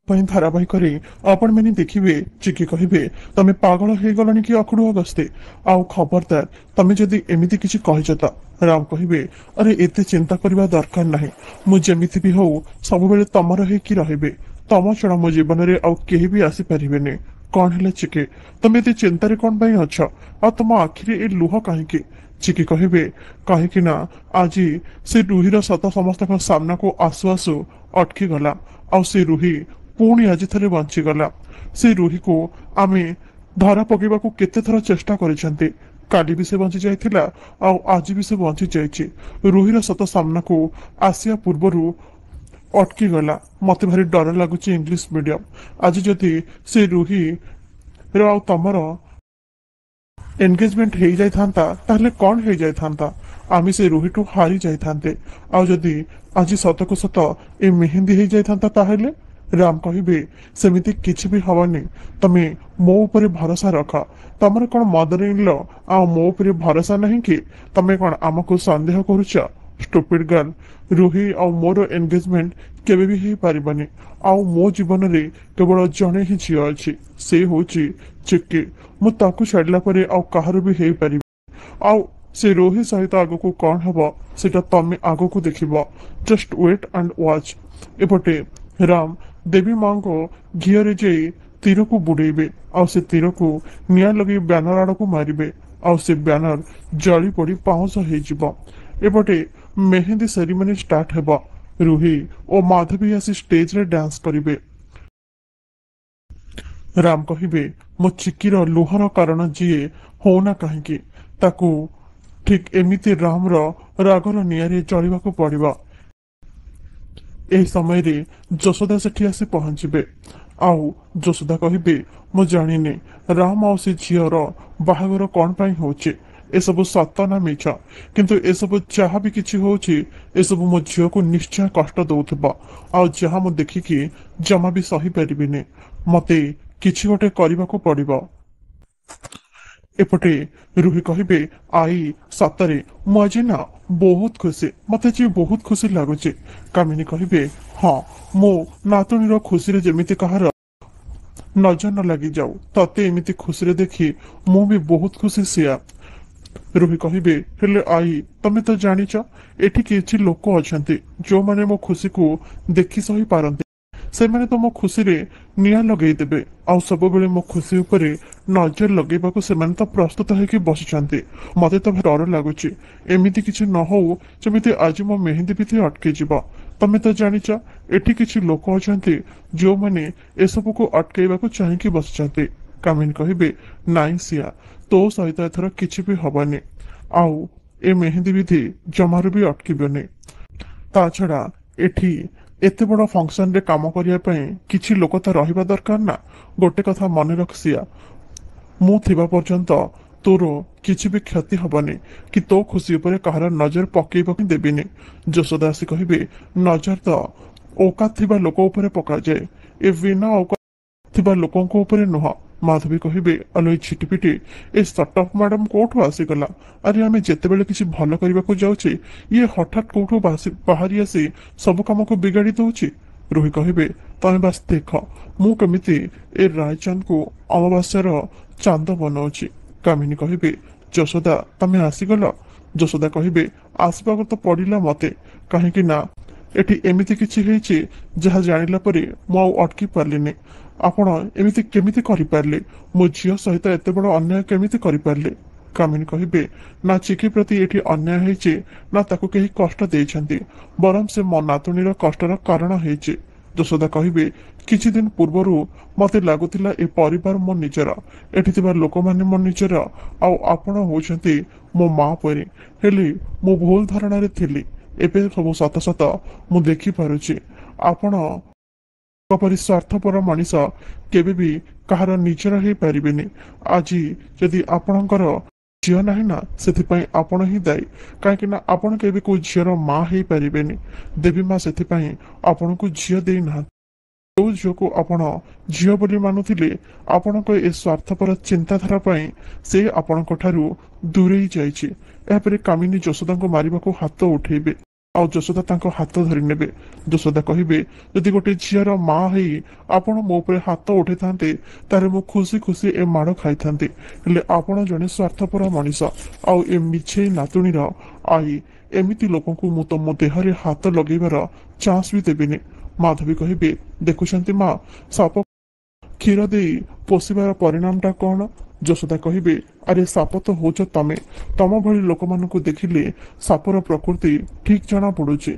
धारावाहिक आपण मैंने देखिए चिकी कहे तमें पागल हो गलनी कि अखुड़ अगस्ते आउ खबरदार तमें जदि एमती किसी कहीच तो राम कहे अरे एत चिंता करने दरकार ना मुझे भी हो सब बेले तमर हो तम छड़ा मो जीवन में आउ केही भी आसीपारे कौन है चिके तमें ये चिंतार कौन अछ आ तुम आखिरी ए लुह कहीं चिकी कहे कहीं आज से रुहीर सत समस्त सामना को आसु आसु अटकी गला आउ से रुही पुणी आज थे बंचीगला से रुही को आम धरा पकेबा केते थर चेष्टा करिसेंते काली भी से बंची जाइथिला आ आज भी से बंची जाइछि रुहीर सत सामना को आसिया पूर्वरु अटकी गला मते भारी डर लगुच इंग्लिश मीडियम आज जदि से रुही रो तमर एंगेजमेंट हो जाइथांता ताहले कौन हो जाइथांता आमी से रुहीटू हारी जाइथांते आ जदि आज सत को सत ए मेहंदी हो जाइथांता ताहले राम कहे सेमिति किछि भी हवनी तमे मो ऊपर भरोसा रख तमर कौन मदर इन लॉ आ मो ऊपर भरोसा नहीं कि तमे कौन आमको संदेह करुच स्टूपिड गर्ल रुही आ मोर एंगेजमेंट केबे भी हो पारिबनी आ मो जीवन रे केवल जणे ही झी अछि से होची चिक्की मु ताकू छाडला परे आ कहार भी हो पारि आ से रोही सहित आगो को कौन हबो सेटा तमे आगो को देखिबो जस्ट वेट एंड वॉच एपटे राम देवी मां को घीरे जे तीर को बुड़ेबे आ से तीर को निया लगे बैनर आड़ को मारिबे आ से बैनर जली पड़ी पाउंस हो जिवो एपटे मेहंदी सेरेमनी स्टार्ट हेबो रुही और माधवी आसी स्टेज रे डांस करिवे राम कहिबे मो चिकीर लुहर कारण जीए होना कहीं ताकू ठीक एमिति राम रागर नियारे जलिबा को पड़िबो एही समय रे जसोदा सेठी आसी पहुंचबे आउ जसोदा कहिबे मु जानिने राम आउ से झीर बाहागर कौन पाई होचे ए सब सत ना मिछ किंतु ए सब जहाँ भी किछि होची ए सब मो झील को निश्चय कष्ट दउथबा आ जहाँ मु देखिकी जमा भी सही परिबिने मते किछि गोटे करबा को पड़िबो एपटे रुही कहिबे आई सतरे मु आज ना बहुत खुशी मत जी बहुत खुशी लगुच कामिनी कहिबे हाँ मो नातुणीर खुशी रे जेमिति कहार नजर न लगी जाऊ तते एमिति खुशी रे देखी मु भी बहुत खुशी सिया रुही कहिबे हेले आई तमे तो जानिच एठी किछि लोक अछंती जो माने मो खुशी को देखि सही पारंती से माने तो मो खुशी रे निया लगेई देबे आ सब बेले मो खुशी ऊपर नजर लगेबाको से माने तो प्रस्तुत होके बसिचंती मते तो डर लागुची एमिति किछि न हो जेमिति आज मो मेहंदी पिथि अटके जिवो तमे तो जानिच एठी किछि लोक अछंती जो माने ए सब को अटकेबाको चाहिकी बसिचंती कामिन कहिबे नाइ सिया तो सहित एथर किछि भी हबनी आउ ए मेहंदी विधि जमारू भी अटकिबनी ता छड़ा एठी एते बड़ फंक्शन रे काम करिया पई किछि लोक तो रहिबा दरकार ना गोटे कथा मन रख सिया मु थिबा पर्यंत तोर किछि भी क्षति हबनी कि तो खुशी ऊपर कहार नजर पकेबा कि देबिनी जसोदासी कहिबे नजर तो औकात थिबा लोक ऊपर पका जाए ए बिना औकात थिबा लोकन को ऊपर नुह माधवी कहिबे अलोई छिटिपिटी ए सटअप मैडम कोठो आसीगला अरे आमे जेते बेले किछि भलो करबा को जाउछि ये हठात कोठो बाहरी आसी सब काम को बिगाड़ी दउछि रोही कहिबे तमे बस देख मु केमिति ए रायचंद को अमावास्यार चांद बनाउछि कामिनी कहिबे जसोदा तमे आसीगला जसोदा कहिबे आसबा को तो पड़िला मते काहे कि ना एठी एमिति किछि हेछि जहा जानिला परे मु अटकी पारलिनी आपण एमिति केमिति करि पारले मो झियो सहित एते बड़ अन्याय केमिति करि पारले कामिनी कहिबे ना चिकी प्रति एठी अन्याय हेछि ना ताको केही कष्ट देइछंती बरम से मो नातुणीर कष्टर कारण हेछि जसोदा कहिबे किछि दिन पूर्वरु मते लागुतिला ए परिवार मो निजर एठी थिबा लोक माने मो निजर आ आपण होछंती मो मां परे हेली मो भूल धारणा रे थिली एबे सब सत सत मु देखि पारुछि आपण परी स्वार्थपर मनीष केबे भी कहार निजर हो पारिबेनी आज जदि आपणकर झील ना ना से आपण ही दायी कहीं आपण केबे को झीर माँ हो पारिबेनी देवी माँ से आपण को झील दे ना जो झील को आपण झील बोली मानुथिले आपण ए स्वार्थपर चिंताधारा पई से आपण ठारू दूरेई जाइछि एपरे कामिनी जसोदा को मारिबा को हाथ उठेबे। ଆଉ ଯଶୋଦା ତାଙ୍କ ହାତ ଧରି ନେବେ। ଯଶୋଦା କହିବେ, ଯଦି ଗୋଟେ ଝିଅର ମା ହେଇ ଆପଣ ମୋ ଉପରେ ହାତ ଉଠେଇଥାନ୍ତେ ତାହେଲେ ମୁଁ ଖୁସି ଖୁସି ଏ ମାଡ଼ ଖାଇଥାନ୍ତି। ହେଲେ ଆପଣ ଜଣେ ସ୍ୱାର୍ଥପର ମଣିଷ, ଆଉ ଏ ମିଛେଇ ନାତୁଣୀର ଆଇ। ଏମିତି ଲୋକଙ୍କୁ ମୁଁ ତମ ଦେହରେ ହାତ ଲଗେଇବାର ଚାନ୍ସ ବି ଦେବିନି। ମାଧବୀ କହିବେ, ଦେଖୁଛନ୍ତି ମା, ସାପ କ୍ଷୀର ଦେଇ ପୋଷିବାର ପରିଣାମଟା କଣ? ଯଶୋଦା କହିବେ, ଆରେ ସାପ ତ ହଉଛ ତମେ। ତମ ଭଳି ଲୋକମାନଙ୍କୁ ଦେଖିଲେ ସାପର ପ୍ରକୃତି ଠିକ ଜଣା ପଡୁଛି।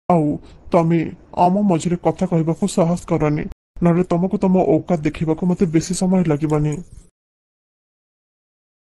ଆଉ ତମେ ଆମ ମଝିରେ କଥା କହିବାକୁ ସାହସ କରନି, ନହେଲେ ତମକୁ ତମ ଔକାତ ଦେଖିବାକୁ ମତେ ବେଶୀ ସମୟ ଲାଗିବନି।